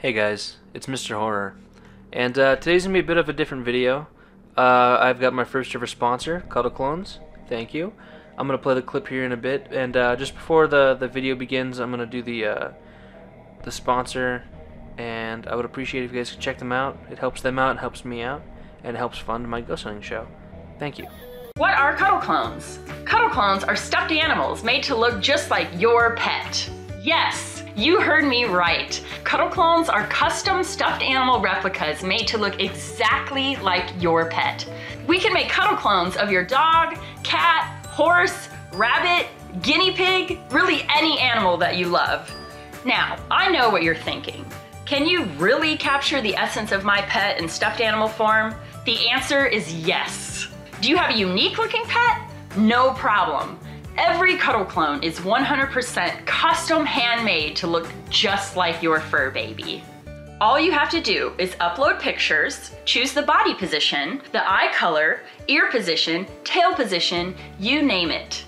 Hey guys, it's Mr. Horror, and today's gonna be a bit of a different video. I've got my first ever sponsor, Cuddle Clones. Thank you. I'm gonna play the clip here in a bit, and just before the video begins, I'm gonna do the sponsor, and I would appreciate if you guys could check them out. It helps them out, it helps me out, and it helps fund my ghost hunting show. Thank you. What are Cuddle Clones? Cuddle Clones are stuffed animals made to look just like your pet. Yes, you heard me right. Cuddle Clones are custom stuffed animal replicas made to look exactly like your pet. We can make Cuddle Clones of your dog, cat, horse, rabbit, guinea pig, really any animal that you love. Now, I know what you're thinking. Can you really capture the essence of my pet in stuffed animal form? The answer is yes. Do you have a unique looking pet? No problem. Every Cuddle Clone is 100% custom handmade to look just like your fur baby. All you have to do is upload pictures, choose the body position, the eye color, ear position, tail position, you name it.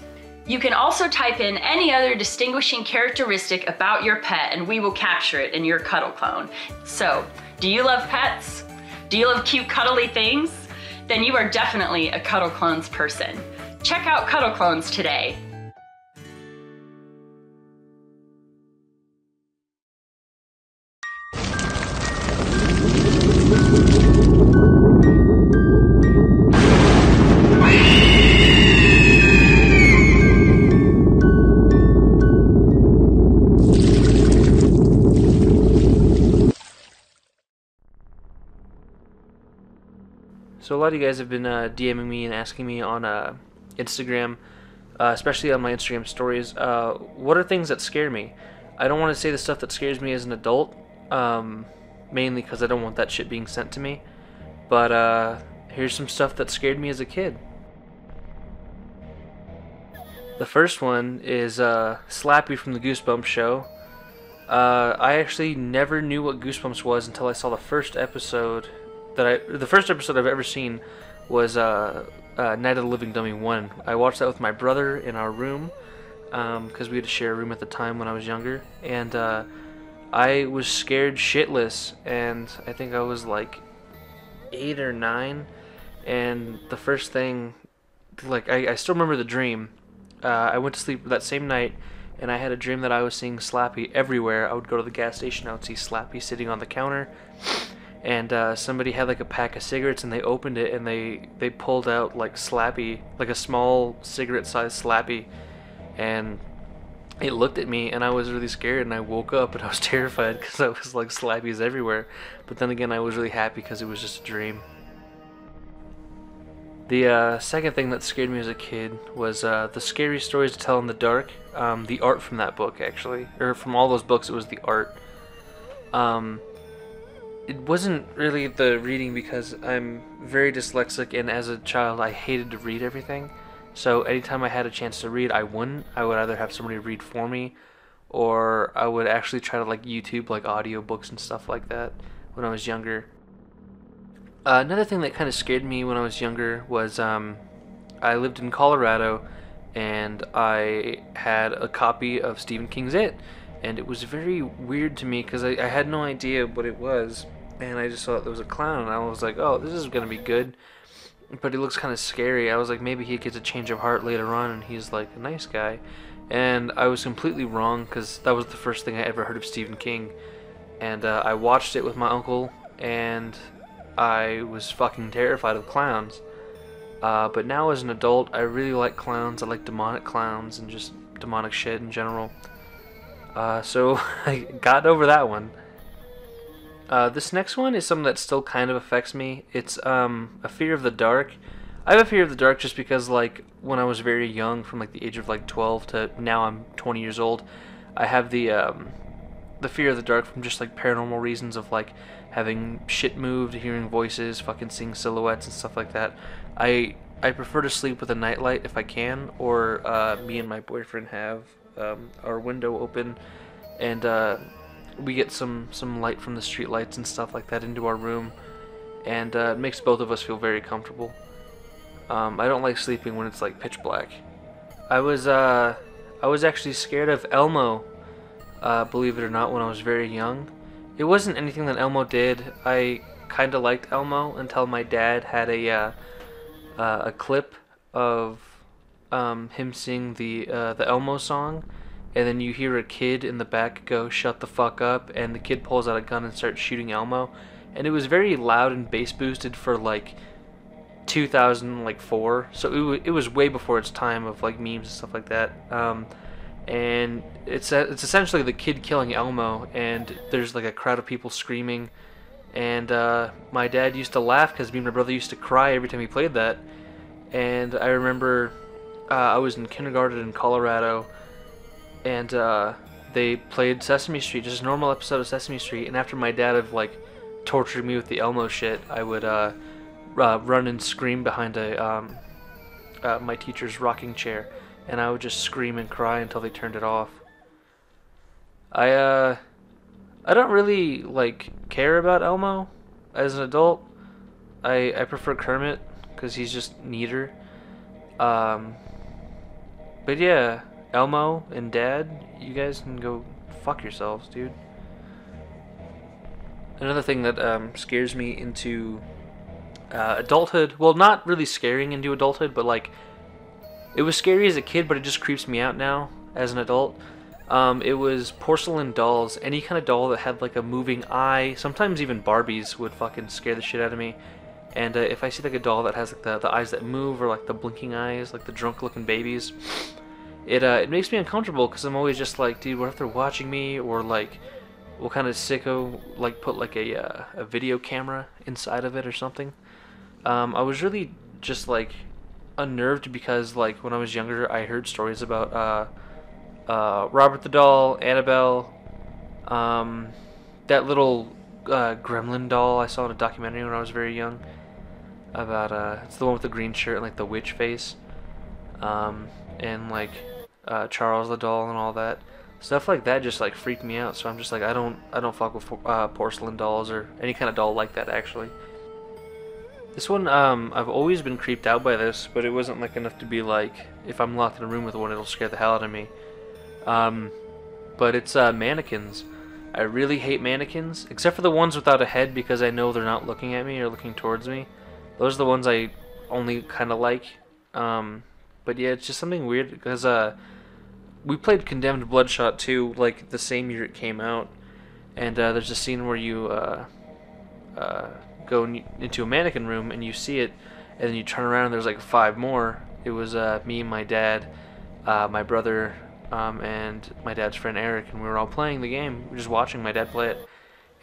You can also type in any other distinguishing characteristic about your pet and we will capture it in your Cuddle Clone. So, do you love pets? Do you love cute cuddly things? Then you are definitely a Cuddle Clones person. Check out Cuddle Clones today. So a lot of you guys have been DMing me and asking me on Instagram, especially on my Instagram stories, what are things that scare me? I don't want to say the stuff that scares me as an adult, mainly because I don't want that shit being sent to me, but here's some stuff that scared me as a kid. The first one is Slappy from the Goosebumps show. I actually never knew what Goosebumps was until I saw the first episode. The first episode I've ever seen was Night of the Living Dummy 1. I watched that with my brother in our room, because we had to share a room at the time when I was younger, and I was scared shitless, and I think I was like 8 or 9, and the first thing, like, I still remember the dream. I went to sleep that same night, and I had a dream that I was seeing Slappy everywhere. I would go to the gas station, I would see Slappy sitting on the counter, and somebody had like a pack of cigarettes and they opened it and they pulled out like Slappy, like a small cigarette sized Slappy, and it looked at me and I was really scared, and I woke up and I was terrified because I was like, Slappy's everywhere, but then again I was really happy because it was just a dream. The second thing that scared me as a kid was the Scary Stories to Tell in the Dark, the art from that book actually, or from all those books. It was the art. It wasn't really the reading because I'm very dyslexic, and as a child I hated to read everything. So anytime I had a chance to read, I wouldn't. I would either have somebody read for me, or I would actually try to like YouTube like audiobooks and stuff like that when I was younger. Another thing that kind of scared me when I was younger was I lived in Colorado, and I had a copy of Stephen King's It. And it was very weird to me because I had no idea what it was, and I just thought there was a clown, and I was like, oh, this is gonna be good, but he looks kind of scary. I was like, maybe he gets a change of heart later on and he's like a nice guy, and I was completely wrong because that was the first thing I ever heard of Stephen King, and I watched it with my uncle, and I was fucking terrified of clowns. But now as an adult, I really like clowns. I like demonic clowns and just demonic shit in general. So I got over that one. This next one is something that still kind of affects me. It's a fear of the dark. I have a fear of the dark just because, like, when I was very young, from like the age of like 12 to now I'm 20 years old, I have the fear of the dark from just like paranormal reasons of like having shit moved, hearing voices, fucking seeing silhouettes and stuff like that. I prefer to sleep with a nightlight if I can, or me and my boyfriend have our window open, and we get some light from the street lights and stuff like that into our room, and it makes both of us feel very comfortable. I don't like sleeping when it's like pitch black. I was actually scared of Elmo, believe it or not, when I was very young, It wasn't anything that Elmo did. I kind of liked Elmo until my dad had a clip of him sing the Elmo song, and then you hear a kid in the back go, "Shut the fuck up," and the kid pulls out a gun and starts shooting Elmo, and it was very loud and bass boosted for like 2004, so it was way before its time of like memes and stuff like that. And it's essentially the kid killing Elmo, and there's like a crowd of people screaming, and my dad used to laugh because me and my brother used to cry every time he played that. And I remember I was in kindergarten in Colorado, and they played Sesame Street, just a normal episode of Sesame Street, and after my dad had like tortured me with the Elmo shit, I would run and scream behind my teacher's rocking chair, and I would just scream and cry until they turned it off. I don't really like care about Elmo as an adult. I prefer Kermit because he's just neater. But yeah, Elmo and Dad, you guys can go fuck yourselves, dude. Another thing that scares me into adulthood, well, not really scaring into adulthood, but like, it was scary as a kid, but it just creeps me out now as an adult. It was porcelain dolls. Any kind of doll that had like a moving eye. Sometimes even Barbies would fucking scare the shit out of me. And if I see like a doll that has like the eyes that move, or like the blinking eyes, like the drunk looking babies, it makes me uncomfortable because I'm always just like, dude, what if they're watching me? Or like, what kind of sicko like put like a video camera inside of it or something? I was really just like unnerved because like when I was younger, I heard stories about Robert the Doll, Annabelle, that little gremlin doll I saw in a documentary when I was very young about it's the one with the green shirt and like the witch face, and like Charles the doll and all that stuff. Like that just like freaked me out, so I'm just like, I don't fuck with porcelain dolls or any kind of doll like that actually. This one, I've always been creeped out by this, but it wasn't like enough to be like, if I'm locked in a room with one, it'll scare the hell out of me. But it's mannequins. I really hate mannequins, except for the ones without a head, because I know they're not looking at me or looking towards me. Those are the ones I only kind of like. But yeah, it's just something weird, because we played Condemned Bloodshot 2 like the same year it came out, and there's a scene where you go into a mannequin room and you see it, and then you turn around and there's like 5 more. It was me, my dad, my brother, and my dad's friend Eric, and we were all playing the game. We were just watching my dad play it,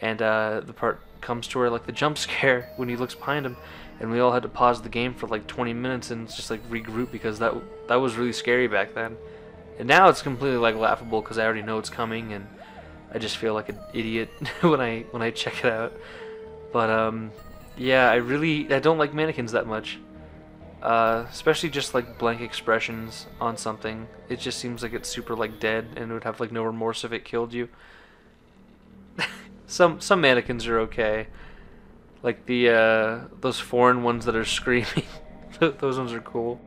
and the part comes to where like the jump scare when he looks behind him, and we all had to pause the game for like 20 minutes and just like regroup, because that was really scary back then. And now it's completely like laughable because I already know it's coming, and I just feel like an idiot when I check it out. But yeah, I don't like mannequins that much. Especially just like blank expressions on something. It just seems like it's super like dead, and it would have like no remorse if it killed you. Some mannequins are okay, like the those foreign ones that are screaming. Those ones are cool.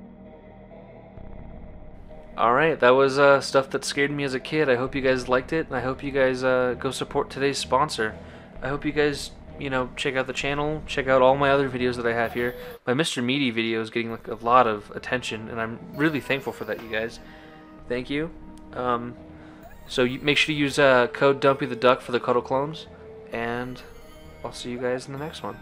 Alright, that was stuff that scared me as a kid. I hope you guys liked it, and I hope you guys go support today's sponsor. I hope you guys, you know, check out the channel, check out all my other videos that I have here. My Mr. Meaty video is getting like a lot of attention, and I'm really thankful for that, you guys. Thank you. So make sure to use code DumpyTheDuck for the Cuddle Clones, and I'll see you guys in the next one.